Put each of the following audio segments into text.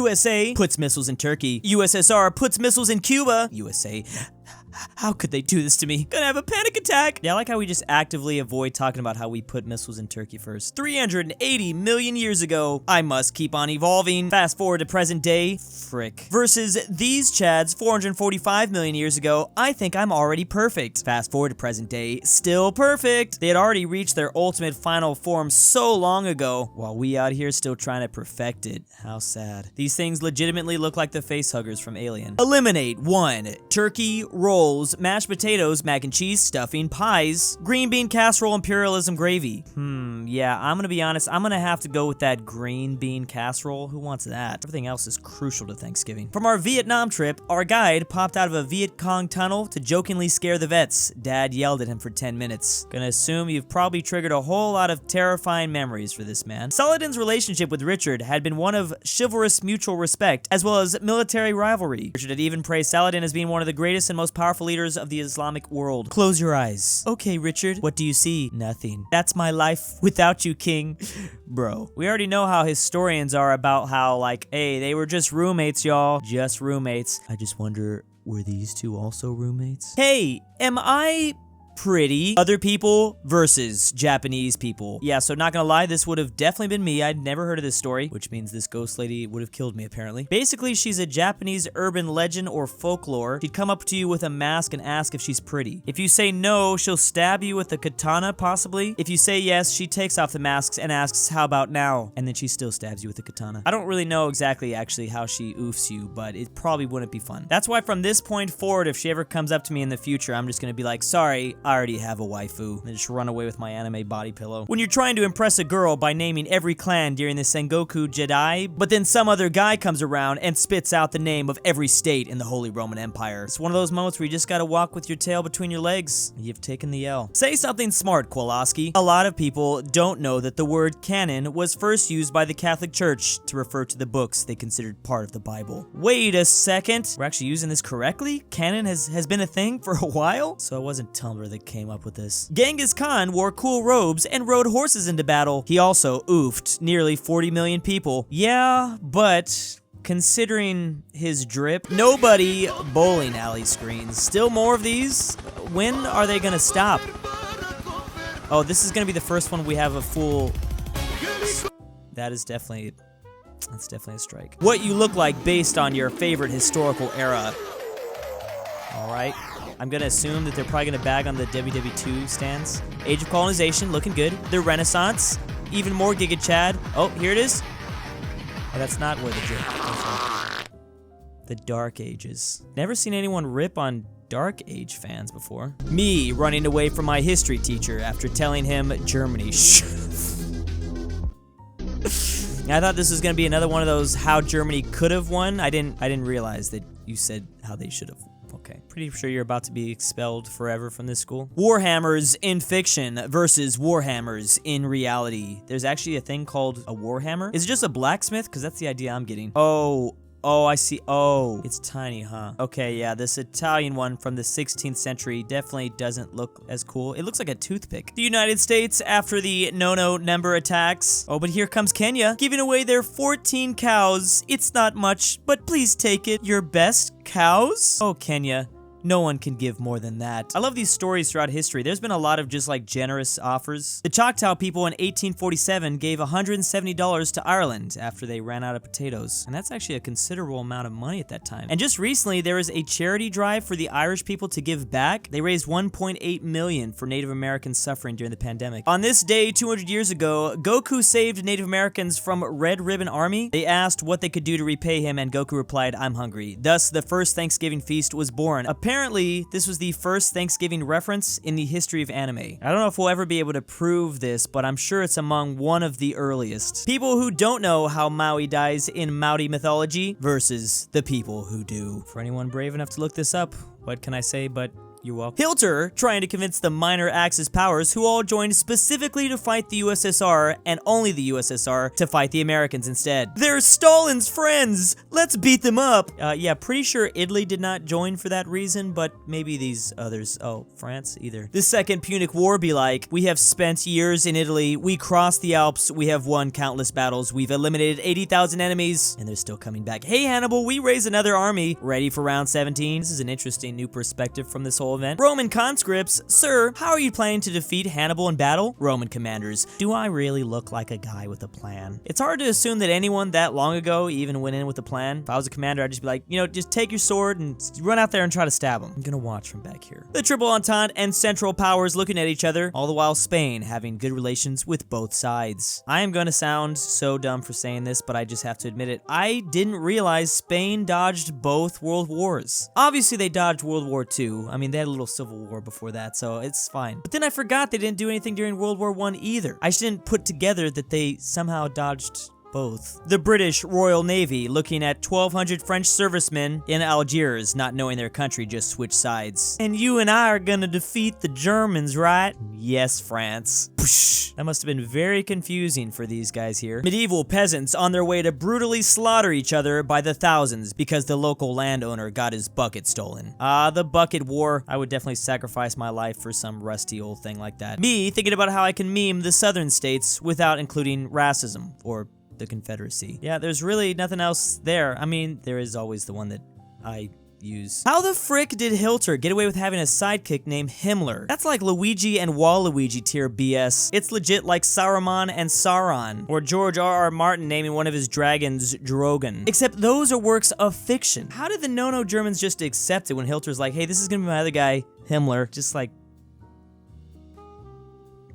USA puts missiles in Turkey. USSR puts missiles in Cuba. USA. How could they do this to me? Gonna have a panic attack. Yeah, I like how we just actively avoid talking about how we put missiles in Turkey first. 380 million years ago, I must keep on evolving. Fast forward to present day, frick. Versus these Chads 445 million years ago, I think I'm already perfect. Fast forward to present day, still perfect. They had already reached their ultimate final form so long ago, while we out here still trying to perfect it. How sad. These things legitimately look like the facehuggers from Alien. Eliminate 1. Turkey rolls, mashed potatoes, mac and cheese, stuffing, pies, green bean casserole, imperialism gravy. Yeah, I'm gonna be honest, I'm gonna have to go with that green bean casserole. Who wants that? Everything else is crucial to Thanksgiving. From our Vietnam trip, our guide popped out of a Viet Cong tunnel to jokingly scare the vets. Dad yelled at him for 10 minutes. Gonna assume you've probably triggered a whole lot of terrifying memories for this man. Saladin's relationship with Richard had been one of chivalrous mutual respect, as well as military rivalry. Richard had even praised Saladin as being one of the greatest and most powerful leaders of the Islamic world. Close your eyes. Okay, Richard. What do you see? Nothing. That's my life without you, King. Bro. We already know how historians are about how, like, hey, they were just roommates, y'all. Just roommates. I just wonder, were these two also roommates? Hey, am I pretty? Other people versus Japanese people. Yeah, so not gonna lie, this would have definitely been me. I'd never heard of this story, which means this ghost lady would have killed me, apparently. Basically, she's a Japanese urban legend or folklore. She'd come up to you with a mask and ask if she's pretty. If you say no, she'll stab you with a katana, possibly. If you say yes, she takes off the masks and asks, how about now? And then she still stabs you with a katana. I don't really know exactly, actually, how she oofs you, but it probably wouldn't be fun. That's why from this point forward, if she ever comes up to me in the future, I'm just gonna be like, sorry, I already have a waifu, and just run away with my anime body pillow. When you're trying to impress a girl by naming every clan during the Sengoku Jedi, but then some other guy comes around and spits out the name of every state in the Holy Roman Empire. It's one of those moments where you just gotta walk with your tail between your legs. You've taken the L. Say something smart, Kowalski. A lot of people don't know that the word canon was first used by the Catholic Church to refer to the books they considered part of the Bible. Wait a second. We're actually using this correctly? Canon has been a thing for a while? So it wasn't Tumblr that came up with this. Genghis Khan wore cool robes and rode horses into battle. He also oofed nearly 40 million people. Yeah, but considering his drip, nobody bowling alley screens. Still more of these? When are they gonna stop? Oh, this is gonna be the first one we have a full... That's definitely a strike. What you look like based on your favorite historical era. Alright. I'm gonna assume that they're probably gonna bag on the WW2 stands. Age of Colonization, looking good. The Renaissance, even more Giga Chad. Oh, here it is. Oh, that's not where the drip comes from. The Dark Ages. Never seen anyone rip on Dark Age fans before. Me running away from my history teacher after telling him Germany. I thought this was gonna be another one of those how Germany could have won. I didn't realize that you said how they should have. Okay, pretty sure you're about to be expelled forever from this school. Warhammers in fiction versus Warhammers in reality. There's actually a thing called a Warhammer. Is it just a blacksmith? Because that's the idea I'm getting. Oh, I see. Oh, it's tiny, huh? Okay, yeah, this Italian one from the 16th century definitely doesn't look as cool. It looks like a toothpick. The United States after the no number attacks. Oh, but here comes Kenya, giving away their 14 cows. It's not much, but please take it. Your best cows? Oh, Kenya. No one can give more than that. I love these stories throughout history. There's been a lot of just like generous offers. The Choctaw people in 1847 gave $170 to Ireland after they ran out of potatoes. And that's actually a considerable amount of money at that time. And just recently, there was a charity drive for the Irish people to give back. They raised $1.8 million for Native Americans suffering during the pandemic. On this day, 200 years ago, Goku saved Native Americans from Red Ribbon Army. They asked what they could do to repay him, and Goku replied, "I'm hungry." Thus, the first Thanksgiving feast was born. Apparently, this was the first Thanksgiving reference in the history of anime. I don't know if we'll ever be able to prove this, but I'm sure it's among one of the earliest. People who don't know how Maui dies in Maori mythology versus the people who do. For anyone brave enough to look this up, what can I say but You're welcome. Hilter trying to convince the minor Axis powers, who all joined specifically to fight the USSR, and only the USSR, to fight the Americans instead. They're Stalin's friends! Let's beat them up! Yeah, pretty sure Italy did not join for that reason, but maybe these others. Oh, France either. The Second Punic War be like, we have spent years in Italy, we crossed the Alps, we have won countless battles, we've eliminated 80,000 enemies, and they're still coming back. Hey Hannibal, we raise another army. Ready for round 17? This is an interesting new perspective from this whole event. Roman conscripts, sir, how are you planning to defeat Hannibal in battle? Roman commanders, do I really look like a guy with a plan? It's hard to assume that anyone that long ago even went in with a plan. If I was a commander, I'd just be like, you know, just take your sword and run out there and try to stab him. I'm gonna watch from back here. The Triple Entente and Central Powers looking at each other, all the while Spain having good relations with both sides. I am gonna sound so dumb for saying this, but I just have to admit it. I didn't realize Spain dodged both world wars. Obviously, they dodged World War II. I mean, they had a little civil war before that, so it's fine. But then I forgot they didn't do anything during World War I either. I just didn't put together that they somehow dodged both. The British Royal Navy looking at 1,200 French servicemen in Algiers, not knowing their country, just switch sides. And you and I are gonna defeat the Germans, right? Yes, France. Poosh. That must have been very confusing for these guys here. Medieval peasants on their way to brutally slaughter each other by the thousands because the local landowner got his bucket stolen. The bucket war. I would definitely sacrifice my life for some rusty old thing like that. Me thinking about how I can meme the southern states without including racism or the Confederacy. Yeah, there's really nothing else there. I mean, there is always the one that I use. How the frick did Hilter get away with having a sidekick named Himmler? That's like Luigi and Waluigi tier BS. It's legit like Saruman and Sauron, or George R.R. Martin naming one of his dragons Drogon. Except those are works of fiction. How did the no-no Germans just accept it when Hilter's like, hey, this is gonna be my other guy, Himmler? Just like,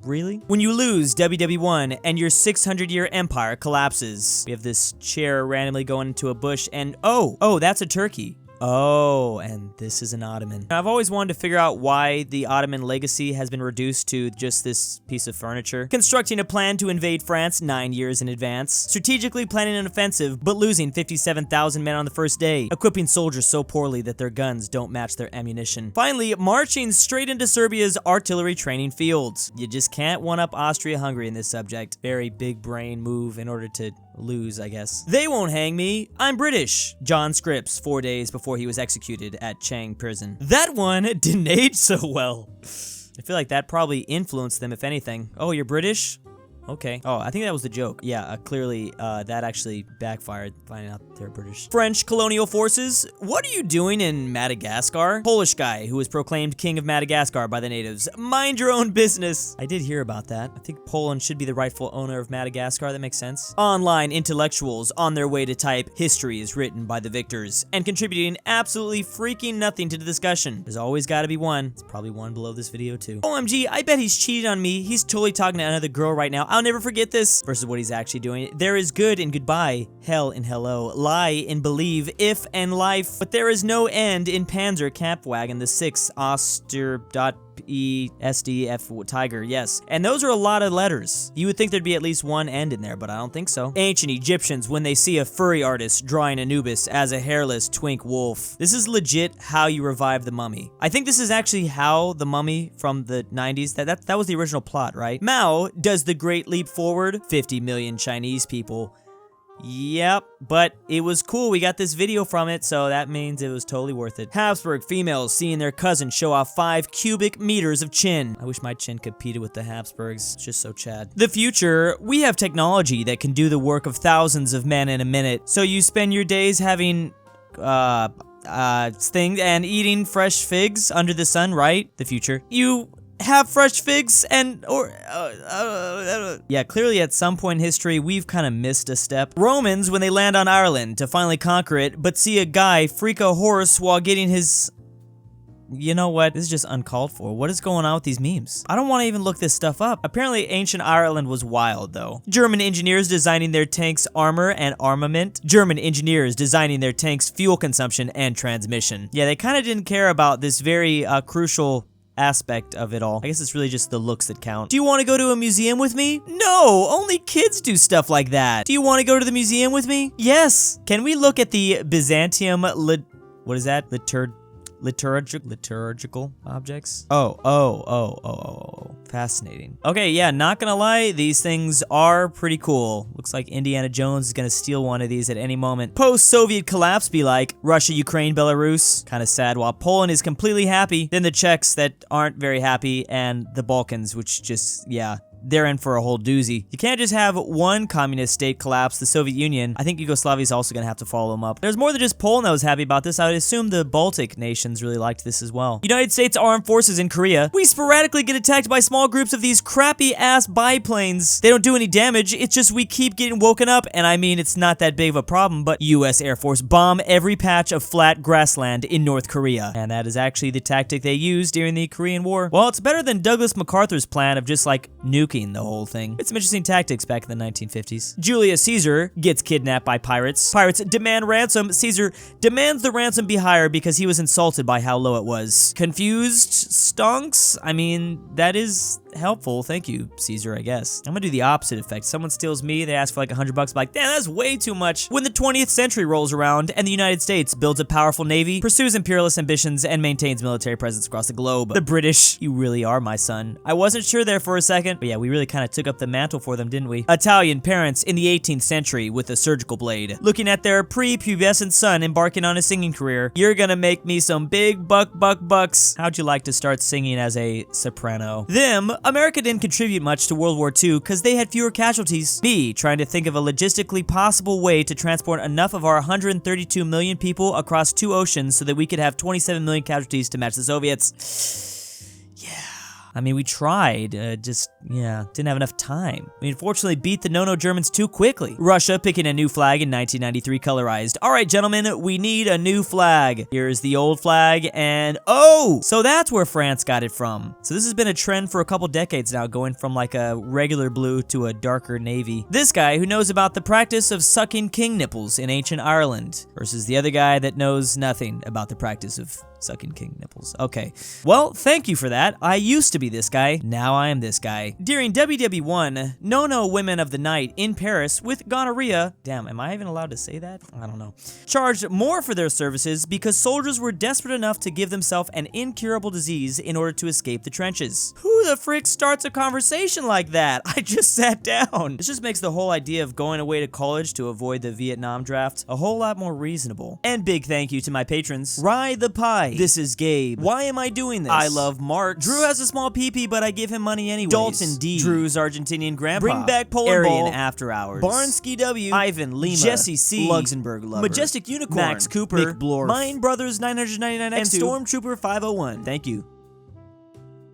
really? When you lose WW1 and your 600-year empire collapses. We have this chair randomly going into a bush and oh, that's a turkey. Oh, and this is an Ottoman. I've always wanted to figure out why the Ottoman legacy has been reduced to just this piece of furniture. Constructing a plan to invade France 9 years in advance. Strategically planning an offensive, but losing 57,000 men on the first day. Equipping soldiers so poorly that their guns don't match their ammunition. Finally, marching straight into Serbia's artillery training fields. You just can't one-up Austria-Hungary in this subject. Very big brain move in order to lose, I guess. They won't hang me. I'm British. John Scripps, 4 days before he was executed at Chang prison. That one didn't age so well. I feel like that probably influenced them, if anything. Oh, you're British? Okay. Oh, I think that was the joke. Yeah, clearly that actually backfired, finding out they're British. French colonial forces, what are you doing in Madagascar? Polish guy who was proclaimed king of Madagascar by the natives. Mind your own business. I did hear about that. I think Poland should be the rightful owner of Madagascar. That makes sense. Online intellectuals on their way to type history is written by the victors and contributing absolutely freaking nothing to the discussion. There's always got to be one. It's probably one below this video too. OMG, I bet he's cheated on me. He's totally talking to another girl right now. I'll never forget this. Versus what he's actually doing. There is good in goodbye, hell in hello, lie in believe, if and life, but there is no end in Panzer Kampfwagen the 6th Oster.ESDF Tiger, yes. And those are a lot of letters. You would think there'd be at least one end in there, but I don't think so. Ancient Egyptians when they see a furry artist drawing Anubis as a hairless twink wolf. This is legit how you revive the mummy. I think this is actually how the mummy from the 90s, that was the original plot, right? Mao does the Great Leap Forward, 50 million Chinese people. Yep, but it was cool. We got this video from it, so that means it was totally worth it. Habsburg females seeing their cousin show off 5 cubic meters of chin. I wish my chin competed with the Habsburgs. It's just so Chad. The future, we have technology that can do the work of thousands of men in a minute. So you spend your days having, thing and eating fresh figs under the sun, right? The future. You have fresh figs and yeah, clearly at some point in history we've kind of missed a step. Romans when they land on Ireland to finally conquer it, but see a guy freak a horse while getting his... You know what? This is just uncalled for. What is going on with these memes? I don't want to even look this stuff up. Apparently ancient Ireland was wild though. German engineers designing their tanks' armor and armament. German engineers designing their tanks' fuel consumption and transmission. Yeah, they kind of didn't care about this very crucial aspect of it all. I guess it's really just the looks that count. Do you want to go to a museum with me? No, only kids do stuff like that. Do you want to go to the museum with me? Yes. Can we look at the Byzantium what is that? liturgical objects. Oh. Fascinating. Okay, yeah, not gonna lie, these things are pretty cool. Looks like Indiana Jones is gonna steal one of these at any moment. Post-Soviet collapse be like Russia, Ukraine, Belarus. Kind of sad, while Poland is completely happy. Then the Czechs that aren't very happy, and the Balkans, which just, yeah, they're in for a whole doozy. You can't just have one communist state collapse, the Soviet Union. I think Yugoslavia is also going to have to follow them up. There's more than just Poland that was happy about this. I would assume the Baltic nations really liked this as well. United States Armed Forces in Korea. We sporadically get attacked by small groups of these crappy-ass biplanes. They don't do any damage. It's just we keep getting woken up, and I mean, it's not that big of a problem, but U.S. Air Force bomb every patch of flat grassland in North Korea. And that is actually the tactic they used during the Korean War. Well, it's better than Douglas MacArthur's plan of just, like, nuking the whole thing. It's some interesting tactics back in the 1950s. Julius Caesar gets kidnapped by pirates. Pirates demand ransom. Caesar demands the ransom be higher because he was insulted by how low it was. Confused stonks? I mean, that is helpful. Thank you, Caesar, I guess. I'm gonna do the opposite effect. Someone steals me, they ask for like $100, like, damn, that's way too much. When the 20th century rolls around and the United States builds a powerful navy, pursues imperialist ambitions, and maintains military presence across the globe. The British, you really are my son. I wasn't sure there for a second, but yeah, we really kind of took up the mantle for them, didn't we? Italian parents in the 18th century with a surgical blade, looking at their pre-pubescent son embarking on a singing career. You're gonna make me some big bucks. How'd you like to start singing as a soprano? Them, America didn't contribute much to World War II because they had fewer casualties. Me, trying to think of a logistically possible way to transport enough of our 132 million people across 2 oceans so that we could have 27 million casualties to match the Soviets. Yeah. I mean, we tried, didn't have enough time. We unfortunately beat the no-no Germans too quickly. Russia picking a new flag in 1993 colorized. All right, gentlemen, we need a new flag. Here's the old flag, and oh! So that's where France got it from. So this has been a trend for a couple decades now, going from like a regular blue to a darker navy. This guy who knows about the practice of sucking king nipples in ancient Ireland versus the other guy that knows nothing about the practice of sucking king nipples. Okay. Well, thank you for that. I used to be this guy. Now I am this guy. During WW1, no women of the night in Paris with gonorrhea, damn, am I even allowed to say that? I don't know, charged more for their services because soldiers were desperate enough to give themselves an incurable disease in order to escape the trenches. Who the frick starts a conversation like that? I just sat down. This just makes the whole idea of going away to college to avoid the Vietnam draft a whole lot more reasonable. And big thank you to my patrons. Rye the Pie. This is Gabe. Why am I doing this? I love Mark. Drew has a small pee-pee, but I give him money anyways. Dalton D. Drew's Argentinian grandpa. BringBackPolandball. AryanAfterHours. Barnsky W. Ivan Lima. Jesse C. LuxembourgLover. Majestic Unicorn. Max Cooper. McBlorf. Mine Brothers 999X2. And Stormtrooper 501. Thank you.